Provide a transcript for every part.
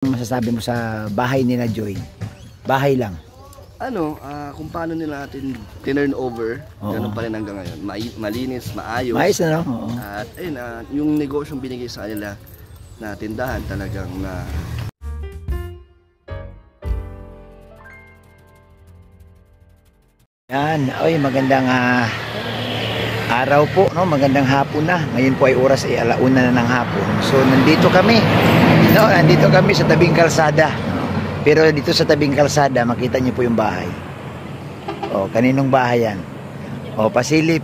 Masasabi mo sa bahay ni na Joy? Bahay lang. Kung paano nila natin tinurn over, ganun pa rin hanggang ngayon. Malinis, maayos. Maayos na, no? Oo. At ayun, yung negosyong binigay sa kanila na tindahan talagang na... Yan, oy, magandang araw po, no? Magandang hapon na. Ngayon po ay oras ay 1:00 na ng hapon. So nandito kami. No, nandito kami sa tabing kalsada. Pero dito sa tabing kalsada, makita niyo po yung bahay. Oh, kaninong bahay yan? Oh, pasilip.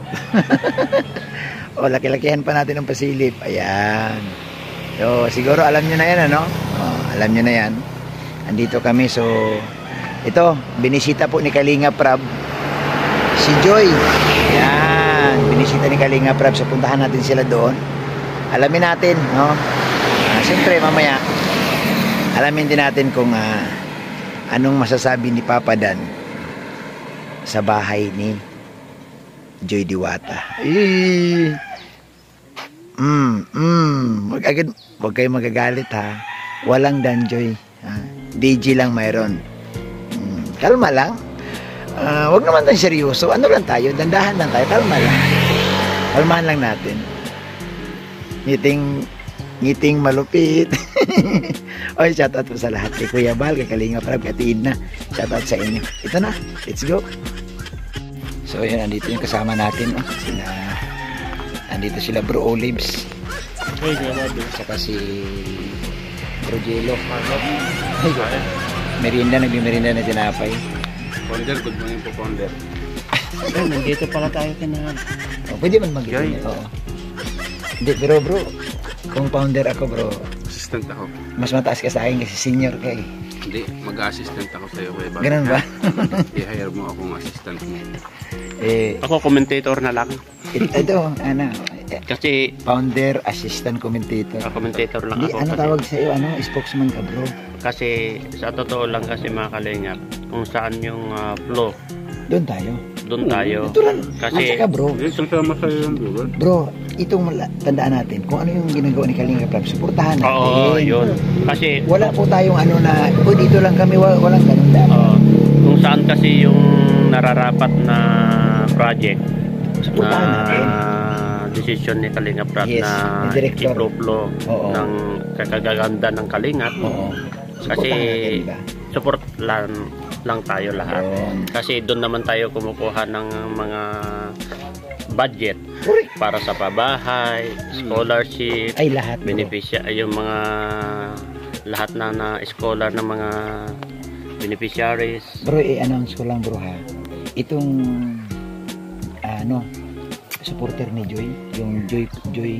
Oh, laki-lakihan pa natin ng pasilip. Ayan. So, siguro alam niyo na yan, ano? Oh, alam niyo na yan. Andito kami, so ito, binisita po ni Kalinga Prab si Joy. Yan, binisita ni Kalinga Prab. So puntahan natin sila doon. Alamin natin, no? Siyempre mamaya alamin din natin kung anong masasabi ni Papa Dan sa bahay ni Joy Diwata. Huwag kayo magagalit, ha. Walang Dan, Joy. DJ lang mayroon. Kalma lang. Wag naman tayong seryoso. Ano lang tayo? Dandahan lang tayo. Kalma lang. Kalmahan lang natin. Ngiting malupit. Oy, shoutout po sa lahat. Kay Kuya Bal, kay Kalinga Prab, kay Tidna. Shoutout sa inyo. Ito na. Let's go. So, yun. Andito yung kasama natin. Andito sila Bro Olives. Saka si Bro Jello. Merienda, nagmimerienda na tinapay. Founder, good morning po, Founder. Nandito pala tayo kinahan. Oh, pwede man mag-join. Oo. Hindi, pero bro, kung founder ako, bro, Assistant ako. mas mataas ka sa akin kasi senior ka eh. Hindi, mag-assistant ako sa'yo. Ganun ba? I-hire mo akong assistant mo. Ako commentator na lang. Ito, Kasi founder, assistant, commentator. commentator lang Hindi, ako. ano kasi, tawag sa iyo? Spokesman ka, bro. kasi sa totoo lang kasi mga kalingap, kung saan yung flow, Doon tayo. doon tayo. Ito lang. Kasi Ka, bro. Sasama sa'yo yung bro. Bro, itong tandaan natin, kung ano yung ginagawa ni Kalinga Prab, suportahan natin. oo, yun. Kasi Wala po tayong na, dito lang kami, walang ganun dapat. kung saan kasi yung nararapat na project Suportahan natin. na decision ni Kalinga Prab Yes, na ni Director. i-flow Oo. ng kakaganda ng Kalingap. Oo. Kasi Suportahan natin, diba? support lang tayo lahat. Yun. Kasi doon naman tayo kumukuha ng mga budget Correct. para sa pabahay, scholarship, Ay, lahat, bro. benepisya, yung mga lahat na scholar ng mga beneficiaries. Bro, i-announce ko lang, bro, ha. Itong supporter ni Joy, yung Joy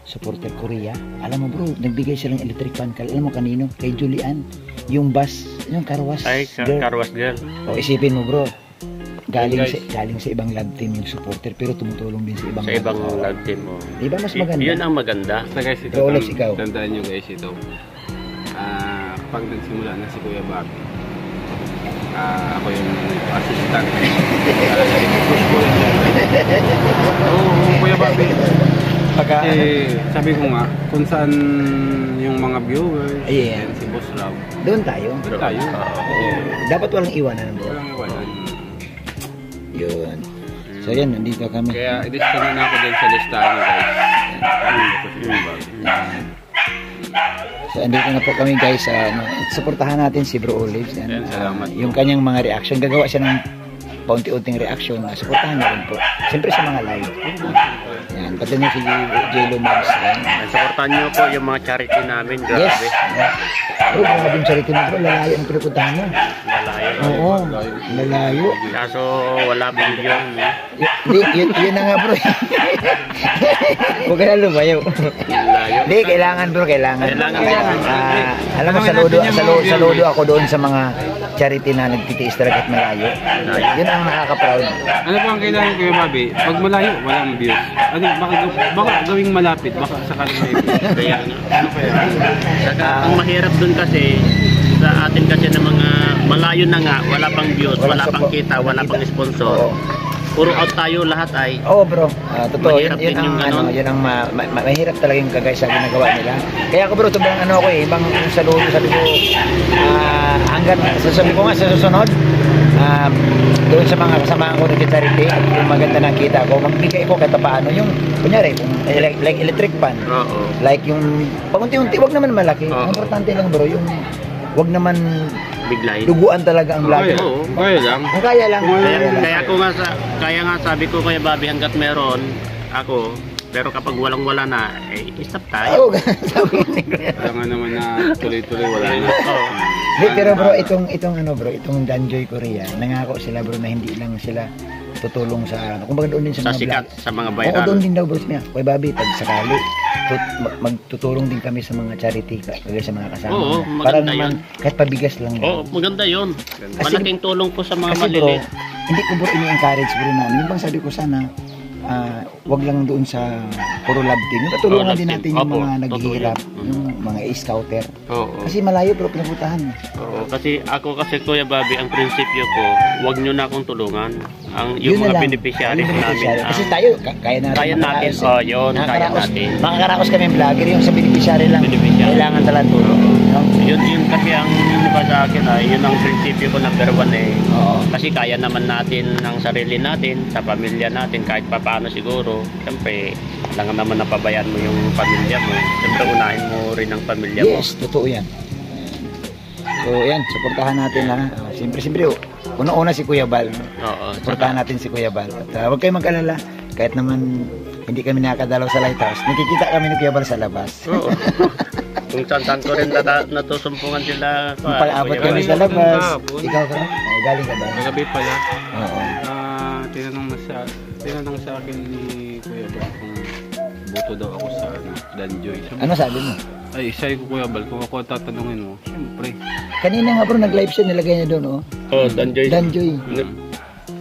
supporter Korea. Alam mo, bro, nagbigay silang electric fan. Alam mo kanino? Kay Julian. Yung bus, yung karwas girl. Karwas girl. O, isipin mo, bro. Galing sa ibang lab team yung supporter, pero tumutulong din sa ibang lab team mo. Di ba mas maganda? Yun ang maganda. Basta guys, ito, Rolex, ikaw. tandaan nyo guys ito. Kapag nagsimula na si Kuya Bobby, ako yung assistant. Push ko yun. Oo, Kuya Bobby. Kasi sabi ko nga, kung saan yung mga viewers, Yeah. and si Boss Rob, Doon tayo. doon tayo. Dapat walang iwanan, bro. Walang iwanan. Yun. So, yan, nandito kami. Kaya i-discount na ako din sa listahan nyo guys. So, andito na po kami, guys. Suportahan natin si Bro Olives. Yan, salamat. Yung kanyang mga reaction. Gagawa siya ng paunti-unting reaction. Suportahan na rin po. Siyempre sa mga live. Yan. Pati niyo si Jello Mags. Supportan nyo po yung mga charity namin. Grabe. Yes. Bro, grabe yung charity mo, bro. Lalayo ang pinupuntahan mo. Lalayo. Oo. Lalayo. Kaso wala video. Yun na nga, bro. Huwag ka na lumayo. Lalayo. Hindi, kailangan, bro. Kailangan. Alam mo, saludo ako doon sa mga charity na nagtitiis talaga at malayo. Yun ang nakaka-proud. Ano ba ang kailangan Kuya Bobby? Pag malayo, walang views. Baka gawing malapit, baka sakaling may views. Kaya Ano kaya? saka ang mahirap dun kasi sa atin kasi ng mga malayo na nga, wala pang views, wala pang kita, wala pang sponsor. puro out tayo lahat ay. Oo bro, totoo, Mahirap yun din yung ang, ano. yun ang mahirap talaga yung kagaya sa ginagawa nila. Kaya ako bro, bang ano ako ibang saludo, sabi ko, hanggang, sabi ko nga sa susunod, doon sa mga kasama ko ng charity, yung maganda na kita ko, magbigay ko kahit paano yung, kunyari, like electric fan, Oo. like yung, pagunti-unti, wag naman malaki, Oo. ang importante lang bro, yung, wag naman Biglayin. duguan talaga ang vlogger. Oo. Kaya lang. Kung kaya lang, Kaya nga sabi ko Kuya Bobby, hanggat meron ako, pero kapag walang-wala na, stop tayo. Oo, sabi ni Kuya. Kaya nga naman na tuloy-tuloy wala na. Hindi, pero bro, itong ano bro, itong Danjoy Korea, nangako sila bro na hindi lang sila tutulong sa, kumbaga doon din sa Sa mga sikat, vlog. sa mga Oo, viral. doon din daw bro niya. Kuya Bobby, pag sakali, magtutulong din kami sa mga charity, kagaya sa mga kasama. Oo, niya. Para maganda naman, kahit pabigas lang. Oo, maganda yun. Malaking tulong po sa mga Kasi bro, maliliit. hindi ko bro ini-encourage bro namin. Yung bang sabi ko sana, wag lang doon sa puro love team. Yung patulungan love din team. natin yung Opo, mga totoo naghihirap, yun. yung mga scouter. Oo. Kasi malayo bro, pinagpuntahan. Oo, kasi Kuya Bobby, ang prinsipyo ko, wag nyo na akong tulungan. Yung Yun na mga lang. beneficiaries Yung namin. beneficiary. Kasi tayo, kaya natin. Kaya natin, makaraos eh. yun, kaya Nakakaraos. natin. Makakarakos kami vlogger, yung sa beneficiary lang. Beneficiary. Kailangan talaga tulong. No? Yun kasi ang iba sa akin yun ang prinsipyo ko number 1 eh. Oo. Kasi kaya naman natin ng sarili natin, sa pamilya natin, kahit papaano siguro. Siyempre, lang naman napabayaan mo yung pamilya mo. Siyempre, unahin mo rin ang pamilya mo. Yes, totoo yan. So yan, suportahan natin ha. Siyempre, una-una si Kuya Bal. Oo. Suportahan natin si Kuya Bal. At huwag kayong mag-alala, kahit naman hindi kami nakakadalaw sa lighthouse, nakikita kami ni Kuya Bal sa labas. Oo. Kung saan ko rin natusumpungan sila. Pag-abot Kuya kami Bal. sa labas. kahapon. Ikaw ka? Galing ka ba? Kagabi pala, Oo. tinanong sa akin ni Kuya Bal kung buto daw ako sa Danjoy. Ano sabi mo? Ay, sabi ko Kuya Bal, kung ako tatanungin mo, siyempre. Kanina nga bro, nag-live siya, nilagay niya doon, oh. Oh, Danjoy. Danjoy,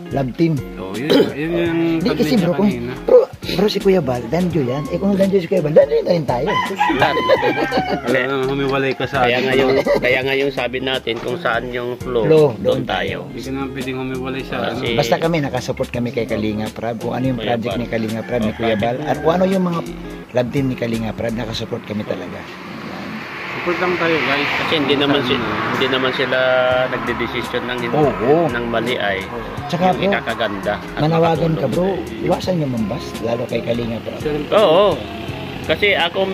Love Team. So, yun yung Hindi kasi niya bro, kung, kanina. bro si Kuya Bal, Danjoy yan. Eh kung Danjoy si Kuya Bal, Danjoy na rin tayo. Alam na, humiwalay ka sa Kaya akin. nga yung sabi natin kung saan yung flow, Flow, doon doon tayo. Hindi ka naman pwedeng humiwalay sa ano. Kasi- Basta kami, nakasupport kami kay Kalinga Prab. Kung ano yung Kuya project Bal. ni Kalinga Prab, ni Kuya Bal. At kung ano yung mga love team ni Kalinga Prab, nakasupport kami talaga. Support lang tayo guys. Kasi hindi naman sila nagde-decision ng Oo. ng mali ay Tsaka yung bro, ikakaganda. at manawagan ka makatulong. bro, iwasan yung mambas, lalo kay Kalinga Prab. Oo. Kasi ako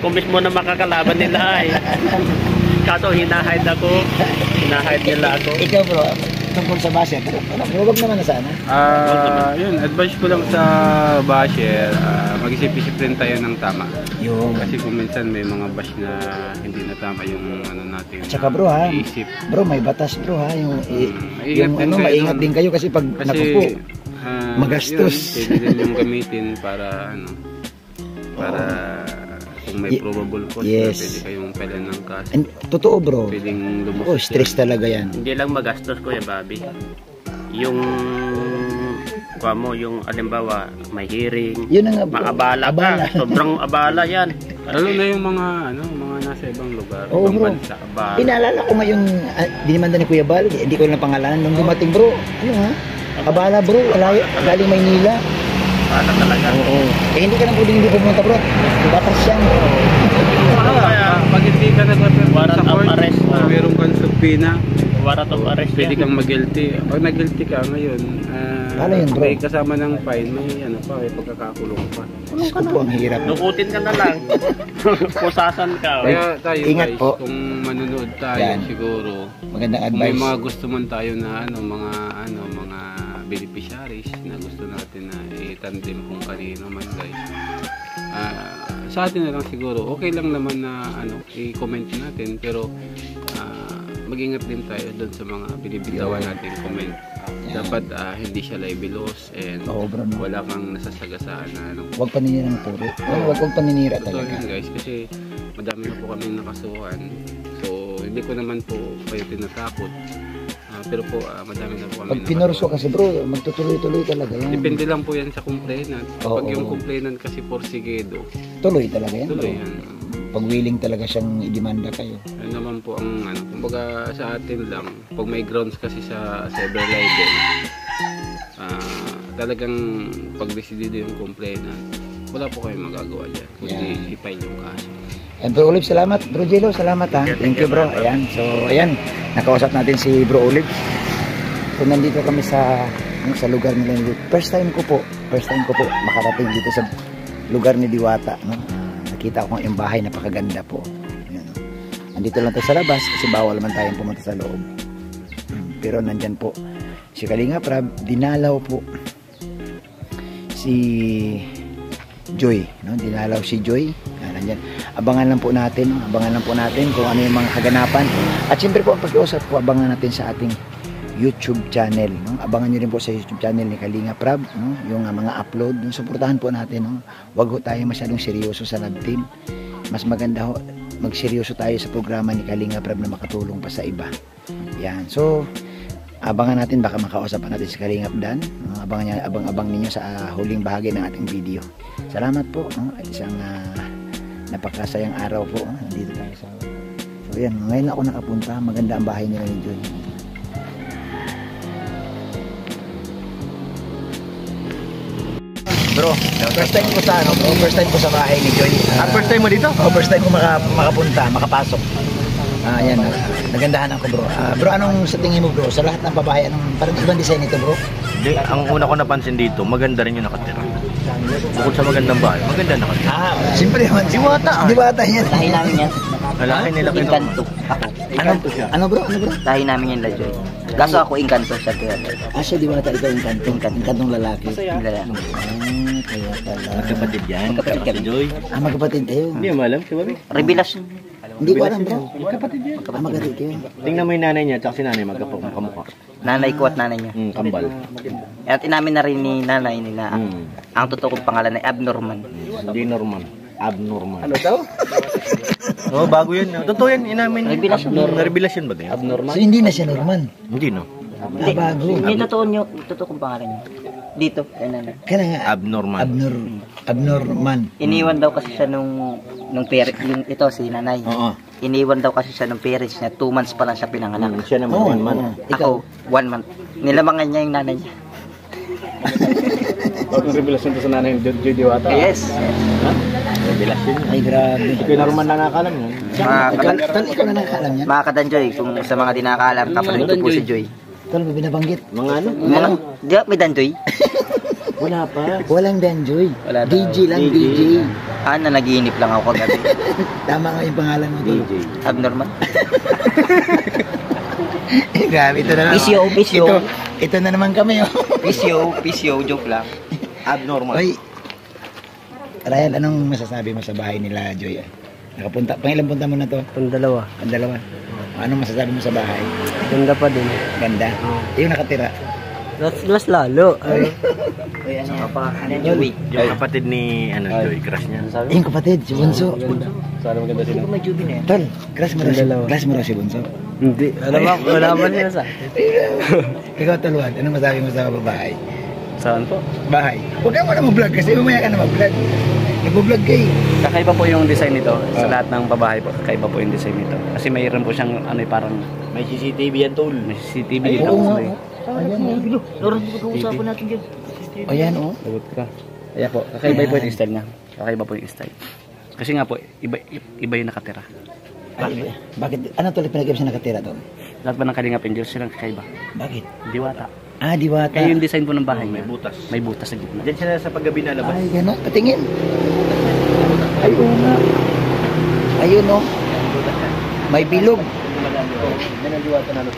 mismo na makakalaban nila ay. Kaso hinahide nila ako. Ikaw bro, tungkol sa basher, huwag naman na sana. Yun, advice ko lang sa basher, mag-isip-isip rin tayo ng tama. Yung, Kasi kung minsan may mga bash na hindi na tama yung ano natin. tsaka bro ha, Iisip. bro may batas bro ha, yung, Maingat yung din ano, kayo maingat dun. din kayo kasi pag nakupo, magastos. Yun, pwede din yung gamitin para para kung may Ye- probable cause yes. na pwede kayong pailan ng kaso. And, totoo bro, Pwedeng lumusot. oh, stress talaga yan. Hindi lang magastos Kuya Bobby. Yung yung alimbawa may hearing, Yun na nga bro, maabala abala. ka. Sobrang abala yan. Lalo na yung mga mga nasa ibang lugar, Oo, ibang bro. bansa. Abala. Inaalala ko nga yung dinimanda ni Kuya Bal, hindi ko na pangalanan. Nung dumating bro, ano ha? Abala bro, malayo, galing Maynila. Para talaga. Oo. Eh hindi ka na pwedeng hindi pumunta bro. Batas yan. Pag hindi ka nag-refer Warrant sa of court, arrest, meron kang subpoena, Warrant of arrest pwede yan. kang mag-guilty. Pag nag-guilty ka ngayon, Paano yun, bro? may kasama ng fine, may may pagkakakulong pa. Diyos ko po, ang hirap. Dukutin ka na lang. Pusasan ka. Kaya tayo Ingat guys, po. kung manonood tayo Yan. siguro, Magandang kung may advice. mga gusto man tayo na mga beneficiaries na gusto natin na i-tandem kung kanino man guys. Sa atin na lang siguro, okay lang naman na i-comment natin pero mag-ingat din tayo doon sa mga binibitawan natin comment. Yan. Dapat hindi siya libelous and Oo bro, no? wala kang nasasagasaan na Huwag paninira ng puro. Huwag paninira Totoo talaga. yun guys kasi madami na po kami nakasuhan. So hindi ko naman po kayo tinatakot. Pero po madami na po kami Pag pinorso kasi bro, magtutuloy-tuloy talaga yan. Depende lang po yan sa complainant. Kapag Oo. yung complainant kasi porsigido, Tuloy talaga yan bro. tuloy yan. Pag willing talaga siyang idemanda kayo. Yan naman po ang kumbaga sa atin lang, pag may grounds kasi sa cyber libel, talagang pag-desidido yung komplena, wala po kayong magagawa dyan. Kundi i-file yung kaso. And Bro Olive, salamat. Bro Jello, salamat ha. Thank you bro. Ayan. So, ayan. Nakausap natin si Bro Olive. So, nandito kami sa lugar nila. First time ko po makarating dito sa lugar ni Diwata. No? Nakita ko yung bahay, napakaganda po. Ayan, no? Andito lang tayo sa labas kasi bawal naman tayong pumunta sa loob. Pero nandyan po si Kalinga Prab, dinalaw po si Joy, no? Dinalaw si Joy. Nandyan. Abangan lang po natin kung ano yung mga kaganapan. At siyempre po ang pag-iusap po, abangan natin sa ating YouTube channel, no? Abangan niyo rin po sa YouTube channel ni Kalinga Prab, no? Yung mga upload, no? Suportahan po natin, no? Wag ho tayo masyadong seryoso sa love team. Mas maganda ho magseryoso tayo sa programa ni Kalinga Prab na makatulong pa sa iba. Yan. So, abangan natin, baka makausap pa natin si Kalinga Dan. No? Abang ninyo sa huling bahagi ng ating video. Salamat po, no? Isang napakasayang araw po, no? Nandito tayo sa... So, yan. Ngayon ako nakapunta. Maganda ang bahay nila ni Joy. Bro, first time ko sa bahay ni Joy. First time mo dito? First time ko makapunta, makapasok. Ayan, nagandahan ako bro. Bro, anong sa tingin mo bro? Sa lahat ng babae, parang ibang design ito bro? Ang una ko napansin dito, maganda rin yung nakatira. Bukod sa magandang bahay, maganda nakatira. Siyempre naman. Diwata yan. Tahi namin yan. Lalaki nila Inkanto. Ako. Ano bro? Tahi namin yan, Lajoy. Kaso ako inkanto siya kaya. Siya Diwata, ikaw inkantong lalaki. Lalaki. Kaya pala. Magkapatid yan. Magkapatid kami. Joy. Magkapatid kayo. Hindi mo alam, si Bobby? Revelasyon. Hindi ko alam bro. Magkapatid yan. Magkapatid kayo. Tingnan mo yung nanay niya, tsaka si nanay magkakamukha. Nanay ko at nanay niya. Kambal. At inamin na rin ni nanay nila ang totoo kong pangalan ay Abnorman. Hindi normal. Abnormal. Ano daw? Oo, bago yun. Totoo yan, inamin. Revelasyon. Revelasyon ba yan? So hindi na siya Norman. Hindi, no? Bago. Hindi totoo kong pangalan niya. Dito, kay nanay. Kaya nga. Abnormal. Abnorman. Iniwan daw kasi siya nung parents, yung ito si nanay. Oo. Iniwan daw kasi siya nung parents niya, 2 months pa lang siya pinanganak. Siya naman, 1 month. Ako, 1 month. Nilamangan niya yung nanay niya. Ang revelasyon to sa nanay ng Joy Diwata. Yes. Revelasyon. Ay grabe. Hindi ko normal na nakakalam yun. Tol, ikaw na nakakalam yan? Mga kadanjoy, kung sa mga di nakakaalam, kapatid ko po si Joy. Tol, may binabanggit. Mga ano? Di ba may danjoy? Wala pa. Walang Danjoy. Wala daw. DJ lang, DJ. Nanaginip lang ako kagabi. Tama nga yung pangalan mo tol. DJ. Abnormal. Grabe, ito na naman. Pisyo. Ito na naman kami oh. Pisyo, joke lang. Abnormal. Oy. Ryan, anong masasabi mo sa bahay nila, Joy? Nakapunta, pangilang punta mo na to? Pandalawa. Ang dalawa. Anong masasabi mo sa bahay? Ganda pa din. Ganda. Yung nakatira. Mas lalo. Oy. Uy, ano ka pa? Joy. Yung kapatid ni Joy, crush niya. Yung kapatid, si Bunso. Sana maganda sila. May jubi na yan. Tol, crush mo raw si Bunso. Hindi. Wala ba niya sa Ikaw, Tolwan, anong masabi mo sa bahay? Saan po? Bahay. Huwag ka mo na mag-vlog kasi mamaya ka na mag-vlog. Nag-vlog kayo. Kakaiba po yung design nito. Sa lahat ng babahay po, kakaiba po yung design nito. Kasi mayroon po siyang parang May CCTV yan, tol. may CCTV Ay, dito. oo nga. Lawrence, pag-uusapan natin dyan. Ayan, oh. Lagot ka. Ayan po, kakaiba po yung style niya. Kakaiba po yung style. Kasi nga po, iba yung nakatira. Ay, bakit? Ano tuloy pinag-ibig siya nakatira to? Lahat ba ng Kalingap Angels silang kakaiba? Bakit? Diwata. Diwata. Kaya yung design po ng bahay May niya, butas. may butas sa gitna. Diyan sila sa paggabi na labas. Ay, gano'n. Patingin. Ay, oo nga. Ayun, oh. May bilog.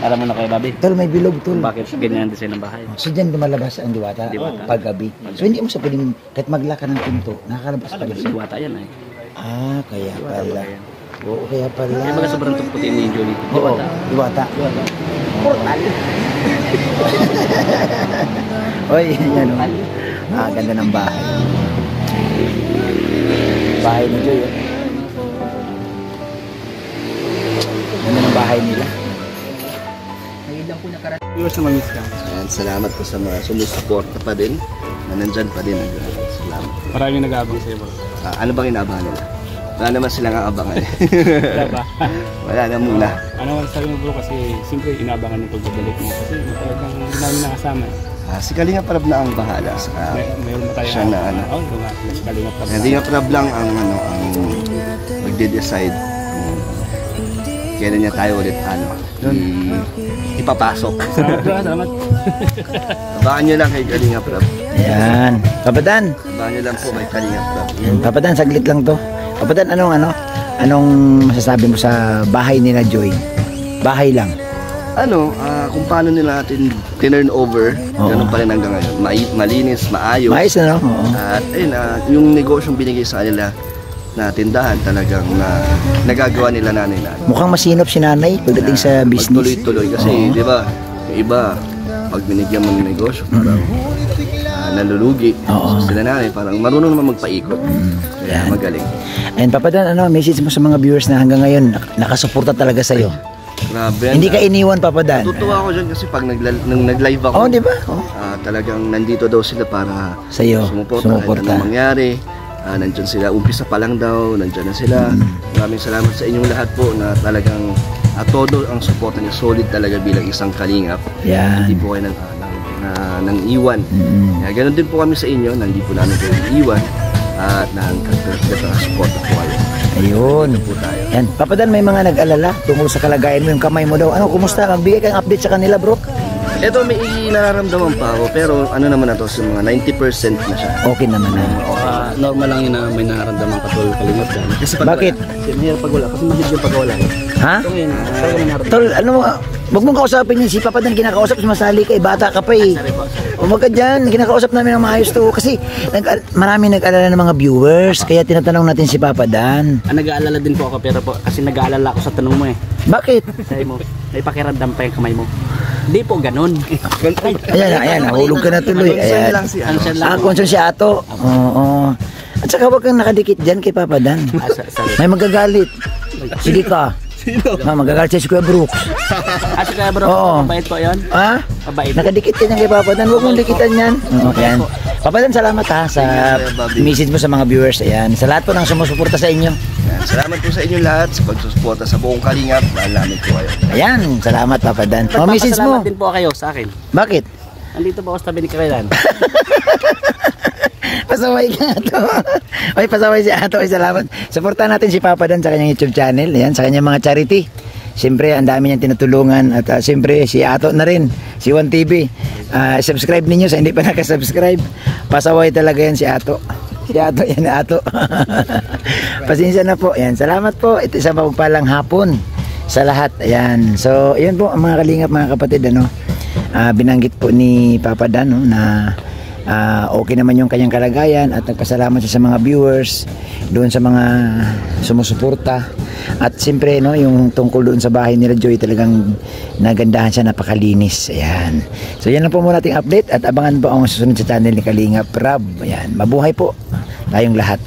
Alam mo na kayo, Bobby? Tol, may bilog, tol. Kung bakit ganyan ang design ng bahay? So, dyan lumalabas ang diwata, Diwata. paggabi. So, hindi mo sa pwedeng, kahit maglaka ng pinto, nakakalabas pa rin siya. Diwata yan ay. Kaya pala. Oo, kaya pala. Kaya mga sobrang puti ni Johnny. Oo, Diwata. diwata. Portal. Oy, yan o. Ganda ng bahay. Bahay ni Joy, oh. Ganda ng bahay nila. Ayan, salamat po sa mga sumusuporta pa din na nandyan pa din. Salamat. Maraming nag-aabang sa iyo. Ano bang inaabangan nila? Wala naman silang aabangan. Wala ba? Wala na muna. Ano ang sabi mo bro kasi siyempre inaabangan yung pagbabalik mo kasi talagang hindi namin nakasama. Si Kalinga Prab na ang bahala sa Meron na tayo. siya na ano. Oh, ito nga. Mas Kalinga Prab. Kalinga Prab lang ang magde-decide kung kailan niya tayo ulit ipapasok. Salamat. Abangan nyo lang kay Kalinga Prab. Ayan. Papadan. Abangan nyo lang po kay Kalinga Prab. Ayan, Papadan, saglit lang to. Papadan, anong masasabi mo sa bahay nila Joy? Bahay lang. Kung paano nila natin tinurn over, Oo. ganun pa rin hanggang ngayon. Malinis, maayos. Maayos na, no? Oo. At ayun, yung negosyong binigay sa kanila na tindahan talagang nagagawa nila nanay. Mukhang masinop si nanay pagdating sa business. Magtuloy-tuloy kasi, Oo. di ba, yung iba, pag binigyan mo ng negosyo, parang nalulugi. Oo. So, sila nanay, parang marunong naman magpaikot. Kaya Yan. magaling. Ayun, Papadan, message mo sa mga viewers na hanggang ngayon nakasuporta talaga sa'yo. Grabe. Hindi ka iniwan, Papadan. Tutuwa ako dyan kasi pag nung nag-live ako, Oo, di ba? Oo. talagang nandito daw sila para Sa'yo, sumuporta. sumuporta. Kahit anong mangyari. Nandyan sila, umpisa pa lang daw, nandyan na sila. Maraming salamat sa inyong lahat po na talagang todo ang suporta niyo. Solid talaga bilang isang kalingap. Yan. Hindi po kayo nang iwan. Kaya ganun din po kami sa inyo, na hindi po namin kayo iwan at nakasuporta po kayo. Ayun. Po tayo. Yan. Papadan, may mga nag-alala tungkol sa kalagayan mo, yung kamay mo daw. Kumusta? Magbigay kang update sa kanila, bro. Ito, may nararamdaman pa ako, pero naman na to, sa mga 90% na siya. Okay naman na. Normal lang yun na may nararamdaman ka tol Kalingap yan. Kasi Bakit? Mahirap pag wala. Kasi mahirap yung pag wala. Ha? Ito ngayon, talaga may nararamdaman. Tol, wag mong kausapin yun. Si Papadan kinakausap, sumasali ka, bata ka pa eh. Huwag ka dyan, kinakausap namin ng maayos to. Kasi marami nag-alala ng mga viewers, kaya tinatanong natin si Papadan. Nag-aalala din po ako pero po kasi nag-aalala ako sa tanong mo eh. Bakit? Sabi mo, may pakiramdam pa yung kamay mo. Hindi po ganun. Ayan, nahulog ka na tuloy. Concern Ayan. lang si Concern lang. Concern si Ato. Oo. At saka huwag kang nakadikit dyan kay Papadan. Sorry. May magagalit. Sige ka. Magagalit siya si Kuya Brooks. Kaya bro, Oo. mabait po yun. Ha? Mabait. Nakadikit ka niyan kay Papadan. Huwag mong dikitan yan. Ayan. Papadan, salamat ha sa message mo sa mga viewers. Ayan. Sa lahat po ng sumusuporta sa inyo. Salamat po sa inyong lahat sa pagsusuporta sa buong Kalingap. Mahal namin po kayo. Ayan. Salamat, Papadan. Message mo. Nagpapasalamat din po kayo sa akin. Bakit? Nandito po ako sa tabi ni Kailan. Pasaway ka Ato. Oy, pasaway si Ato. Oy, salamat. Supportahan natin si Papadan sa kanyang YouTube channel. Ayan, sa kanyang mga charity. Siyempre, ang dami niyang tinutulungan. At siyempre, si Ato na rin. Si One TV. Subscribe ninyo sa hindi pa nakasubscribe. Pasaway talaga yan si Ato. Si Ato, yan Ato. Pasensya na po. Ayan, salamat po. Ito isang mapagpalang hapon sa lahat. Ayan. So, ayan po, mga kalingap, mga kapatid, binanggit po ni Papadan na okay naman yung kanyang kalagayan at nagpasalamat siya sa mga viewers doon sa mga sumusuporta at siyempre yung tungkol doon sa bahay nila Joy talagang nagandahan siya, napakalinis. Ayan. So yan lang po muna ating update at abangan po ang susunod sa channel ni Kalinga Prab. Ayan. Mabuhay po tayong lahat.